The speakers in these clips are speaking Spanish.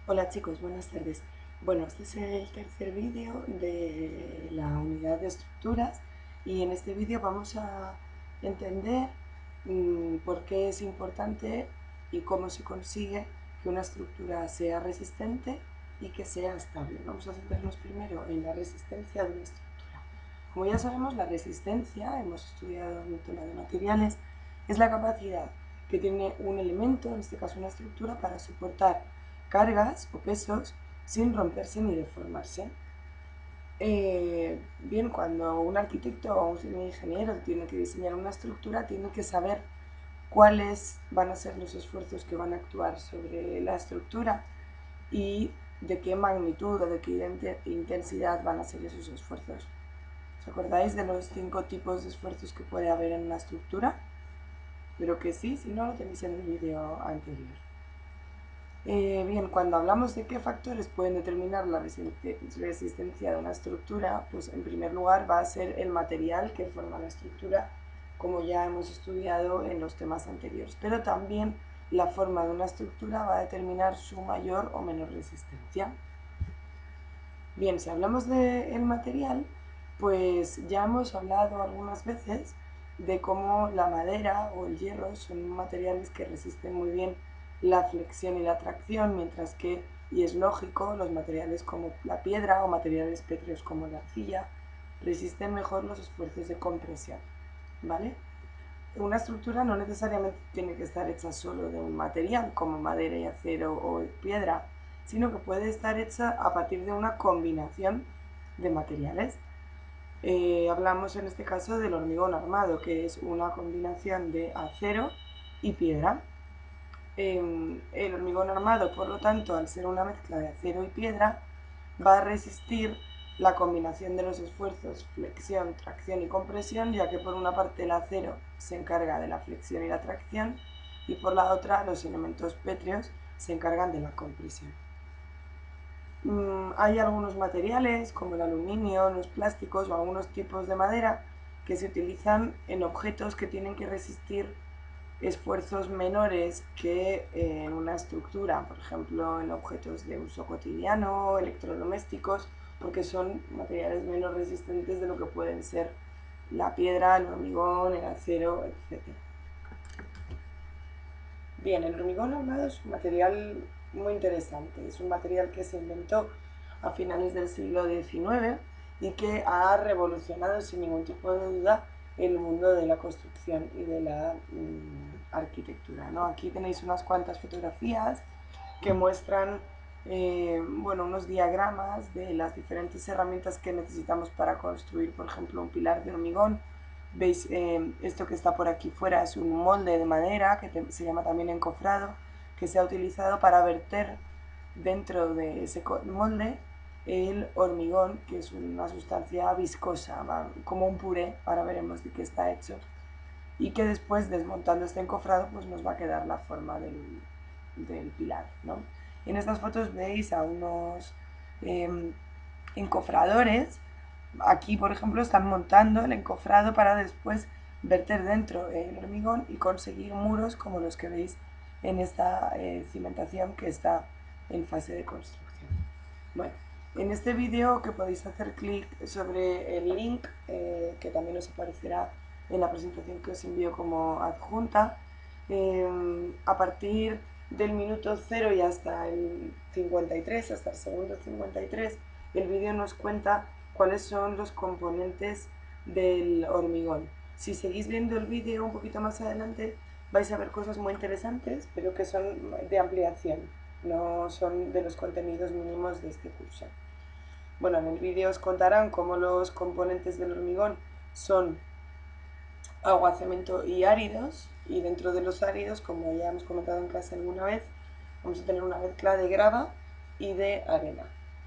Hola chicos, buenas tardes. Bueno, este es el tercer vídeo de la unidad de estructuras y en este vídeo vamos a entender por qué es importante y cómo se consigue que una estructura sea resistente y que sea estable. Vamos a centrarnos primero en la resistencia de una estructura. Como ya sabemos, la resistencia, hemos estudiado en el tema de materiales, es la capacidad que tiene un elemento, en este caso una estructura, para soportar cargas o pesos sin romperse ni deformarse. Bien, cuando un arquitecto o un ingeniero tiene que diseñar una estructura, tiene que saber cuáles van a ser los esfuerzos que van a actuar sobre la estructura y de qué magnitud o de qué intensidad van a ser esos esfuerzos. ¿Os acordáis de los 5 tipos de esfuerzos que puede haber en una estructura? Pero que sí, si no lo tenéis en el vídeo anterior. Bien, cuando hablamos de qué factores pueden determinar la resistencia de una estructura, pues en primer lugar va a ser el material que forma la estructura, como ya hemos estudiado en los temas anteriores, pero también la forma de una estructura va a determinar su mayor o menor resistencia. Bien, si hablamos del material, pues ya hemos hablado algunas veces de cómo la madera o el hierro son materiales que resisten muy bien la flexión y la tracción, mientras que, y es lógico, los materiales como la piedra o materiales pétreos como la arcilla resisten mejor los esfuerzos de compresión, ¿vale? Una estructura no necesariamente tiene que estar hecha solo de un material como madera y acero o piedra, sino que puede estar hecha a partir de una combinación de materiales. Hablamos en este caso del hormigón armado, que es una combinación de acero y piedra. El hormigón armado, por lo tanto, al ser una mezcla de acero y piedra, va a resistir la combinación de los esfuerzos flexión, tracción y compresión, ya que por una parte el acero se encarga de la flexión y la tracción y por la otra los elementos pétreos se encargan de la compresión. Hay algunos materiales como el aluminio, los plásticos o algunos tipos de madera que se utilizan en objetos que tienen que resistir esfuerzos menores que en una estructura, por ejemplo en objetos de uso cotidiano, electrodomésticos, porque son materiales menos resistentes de lo que pueden ser la piedra, el hormigón, el acero, etc. Bien, el hormigón armado es un material muy interesante, es un material que se inventó a finales del siglo XIX y que ha revolucionado sin ningún tipo de duda el mundo de la construcción y de la arquitectura, ¿no? Aquí tenéis unas cuantas fotografías que muestran bueno, unos diagramas de las diferentes herramientas que necesitamos para construir, por ejemplo, un pilar de hormigón. Veis, esto que está por aquí fuera es un molde de madera que se llama también encofrado, que se ha utilizado para verter dentro de ese molde el hormigón, que es una sustancia viscosa, como un puré, ahora veremos de qué está hecho, y que después, desmontando este encofrado, pues nos va a quedar la forma del pilar, ¿no? En estas fotos veis a unos encofradores. Aquí, por ejemplo, están montando el encofrado para después verter dentro el hormigón y conseguir muros como los que veis en esta cimentación que está en fase de construcción. Bueno, en este vídeo que podéis hacer clic sobre el link que también os aparecerá en la presentación que os envío como adjunta, a partir del minuto 0 y hasta el 53, hasta el segundo 53, el vídeo nos cuenta cuáles son los componentes del hormigón. Si seguís viendo el vídeo un poquito más adelante, vais a ver cosas muy interesantes, pero que son de ampliación, no son de los contenidos mínimos de este curso. Bueno, en el vídeo os contarán cómo los componentes del hormigón son agua, cemento y áridos, y dentro de los áridos, como ya hemos comentado en clase alguna vez, vamos a tener una mezcla de grava y de arena.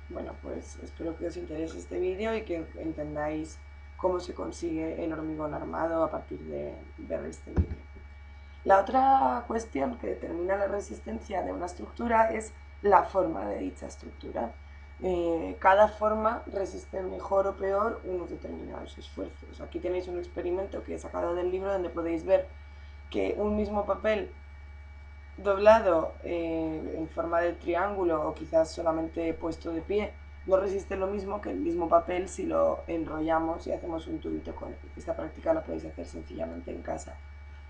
Bueno, pues espero que os interese este vídeo y que entendáis cómo se consigue el hormigón armado a partir de ver este vídeo. La otra cuestión que determina la resistencia de una estructura es la forma de dicha estructura. Cada forma resiste mejor o peor unos determinados esfuerzos. Aquí tenéis un experimento que he sacado del libro donde podéis ver que un mismo papel doblado en forma de triángulo o quizás solamente puesto de pie, no resiste lo mismo que el mismo papel si lo enrollamos y hacemos un tubito con él. Esta práctica la podéis hacer sencillamente en casa.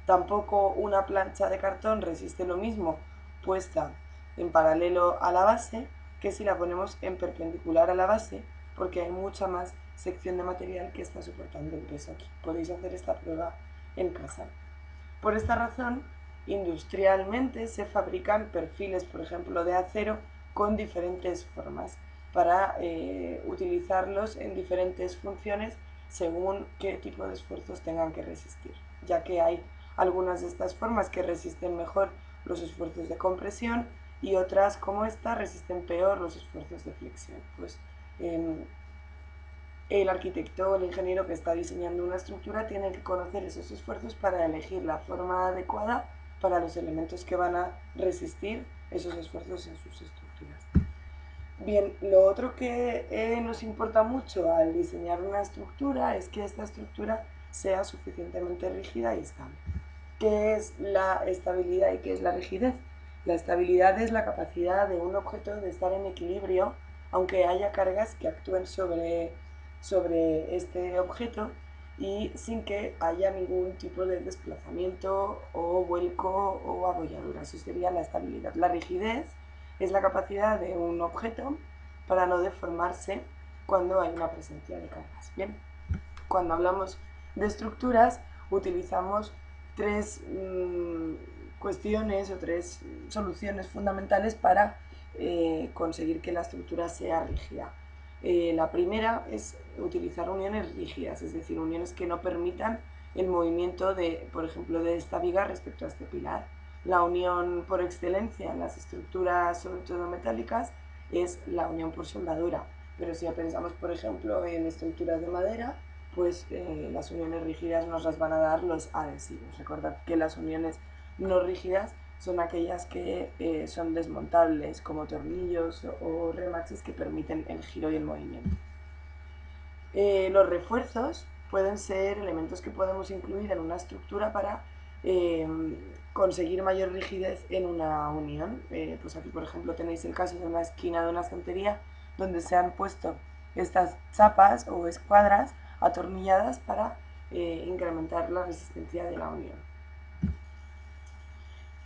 Tampoco una plancha de cartón resiste lo mismo puesta en paralelo a la base que si la ponemos en perpendicular a la base, porque hay mucha más sección de material que está soportando el peso aquí. Podéis hacer esta prueba en casa. Por esta razón, industrialmente se fabrican perfiles, por ejemplo, de acero con diferentes formas para utilizarlos en diferentes funciones según qué tipo de esfuerzos tengan que resistir, ya que hay algunas de estas formas que resisten mejor los esfuerzos de compresión y otras como esta resisten peor los esfuerzos de flexión. Pues el arquitecto o el ingeniero que está diseñando una estructura tiene que conocer esos esfuerzos para elegir la forma adecuada para los elementos que van a resistir esos esfuerzos en sus estructuras. Bien, lo otro que nos importa mucho al diseñar una estructura es que esta estructura sea suficientemente rígida y estable. ¿Qué es la estabilidad y qué es la rigidez? La estabilidad es la capacidad de un objeto de estar en equilibrio aunque haya cargas que actúen sobre este objeto y sin que haya ningún tipo de desplazamiento o vuelco o abolladura. Eso sería la estabilidad. La rigidez es la capacidad de un objeto para no deformarse cuando hay una presencia de cargas. Bien, cuando hablamos de estructuras utilizamos tres cuestiones o tres soluciones fundamentales para conseguir que la estructura sea rígida. La primera es utilizar uniones rígidas, es decir, uniones que no permitan el movimiento de, por ejemplo, de esta viga respecto a este pilar. La unión por excelencia en las estructuras, sobre todo metálicas, es la unión por soldadura. Pero si pensamos, por ejemplo, en estructuras de madera, pues las uniones rígidas nos las van a dar los adhesivos. Recordad que las uniones no rígidas son aquellas que son desmontables, como tornillos o remaches que permiten el giro y el movimiento. Los refuerzos pueden ser elementos que podemos incluir en una estructura para conseguir mayor rigidez en una unión. Pues aquí, por ejemplo, tenéis el caso de una esquina de una estantería donde se han puesto estas chapas o escuadras atornilladas para incrementar la resistencia de la unión.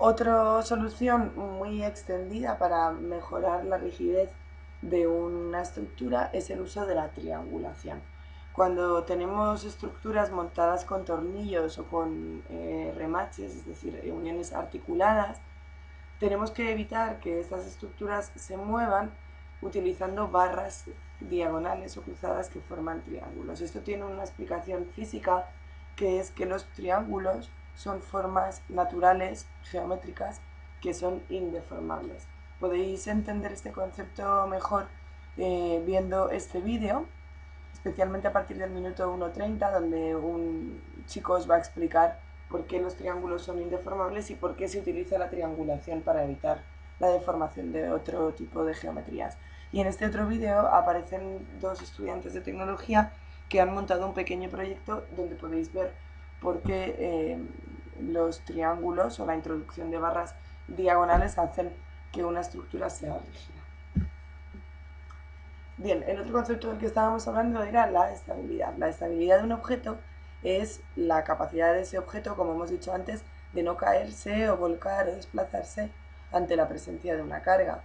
Otra solución muy extendida para mejorar la rigidez de una estructura es el uso de la triangulación. Cuando tenemos estructuras montadas con tornillos o con remaches, es decir, uniones articuladas, tenemos que evitar que estas estructuras se muevan utilizando barras diagonales o cruzadas que forman triángulos. Esto tiene una explicación física, que es que los triángulos son formas naturales, geométricas, que son indeformables. Podéis entender este concepto mejor viendo este vídeo, especialmente a partir del minuto 1:30, donde un chico os va a explicar por qué los triángulos son indeformables y por qué se utiliza la triangulación para evitar la deformación de otro tipo de geometrías. Y en este otro vídeo aparecen dos estudiantes de tecnología que han montado un pequeño proyecto donde podéis ver por qué los triángulos o la introducción de barras diagonales hacen que una estructura sea rígida. Bien, el otro concepto del que estábamos hablando era la estabilidad. La estabilidad de un objeto es la capacidad de ese objeto, como hemos dicho antes, de no caerse o volcar o desplazarse ante la presencia de una carga.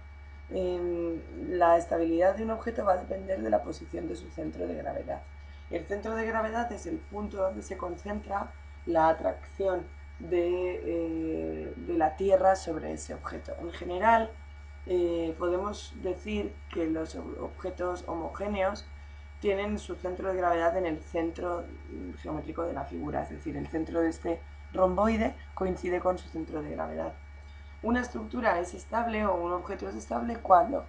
La estabilidad de un objeto va a depender de la posición de su centro de gravedad. El centro de gravedad es el punto donde se concentra la atracción de la Tierra sobre ese objeto. En general, podemos decir que los objetos homogéneos tienen su centro de gravedad en el centro geométrico de la figura, es decir, el centro de este romboide coincide con su centro de gravedad. Una estructura es estable o un objeto es estable cuando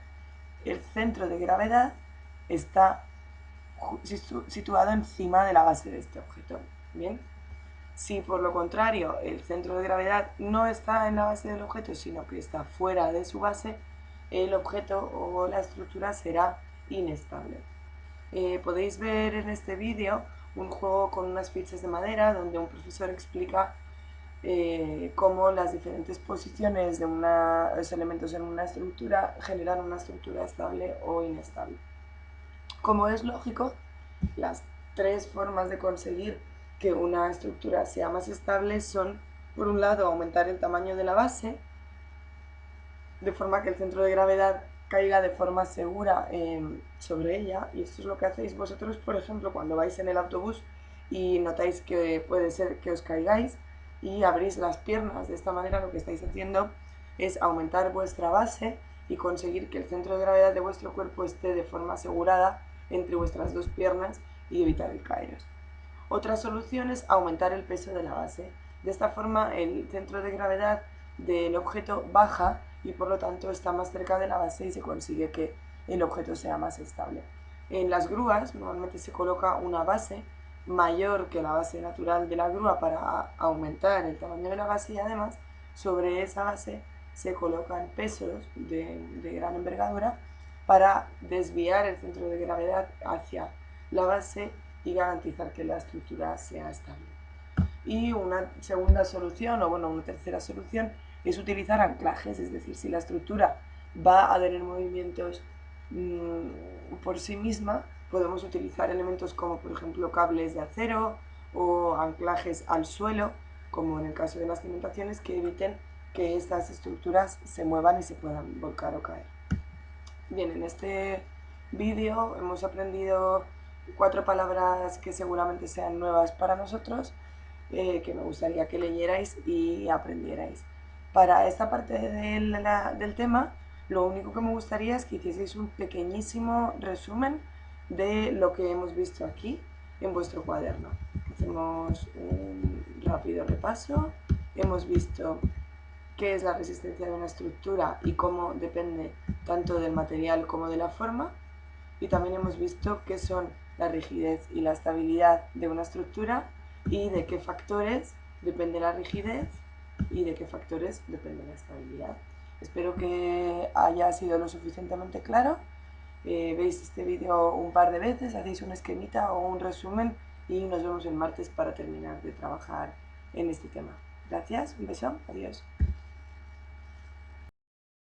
el centro de gravedad está situado encima de la base de este objeto. Bien. Si por lo contrario el centro de gravedad no está en la base del objeto, sino que está fuera de su base, el objeto o la estructura será inestable. Podéis ver en este vídeo un juego con unas fichas de madera donde un profesor explica cómo las diferentes posiciones de los elementos en una estructura generan una estructura estable o inestable. Como es lógico, las tres formas de conseguir que una estructura sea más estable son, por un lado, aumentar el tamaño de la base, de forma que el centro de gravedad caiga de forma segura sobre ella, y esto es lo que hacéis vosotros, por ejemplo, cuando vais en el autobús y notáis que puede ser que os caigáis y abrís las piernas. De esta manera lo que estáis haciendo es aumentar vuestra base y conseguir que el centro de gravedad de vuestro cuerpo esté de forma asegurada entre vuestras dos piernas y evitar el caeros. Otra solución es aumentar el peso de la base. De esta forma el centro de gravedad del objeto baja y por lo tanto está más cerca de la base y se consigue que el objeto sea más estable. En las grúas normalmente se coloca una base mayor que la base natural de la grúa para aumentar el tamaño de la base, y además sobre esa base se colocan pesos de gran envergadura para desviar el centro de gravedad hacia la base y garantizar que la estructura sea estable. Y una segunda solución, o bueno, una tercera solución, es utilizar anclajes, es decir, si la estructura va a tener movimientos por sí misma, podemos utilizar elementos como por ejemplo cables de acero o anclajes al suelo, como en el caso de las cimentaciones, que eviten que estas estructuras se muevan y se puedan volcar o caer. Bien, en este vídeo hemos aprendido 4 palabras que seguramente sean nuevas para nosotros, que me gustaría que leyerais y aprendierais. Para esta parte del tema, lo único que me gustaría es que hicieseis un pequeñísimo resumen de lo que hemos visto aquí en vuestro cuaderno. Hacemos un rápido repaso. Hemos visto qué es la resistencia de una estructura y cómo depende tanto del material como de la forma. Y también hemos visto qué son la rigidez y la estabilidad de una estructura y de qué factores depende la rigidez y de qué factores depende la estabilidad. Espero que haya sido lo suficientemente claro. Veis este vídeo un par de veces, hacéis un esquemita o un resumen y nos vemos el martes para terminar de trabajar en este tema. Gracias, un beso, adiós.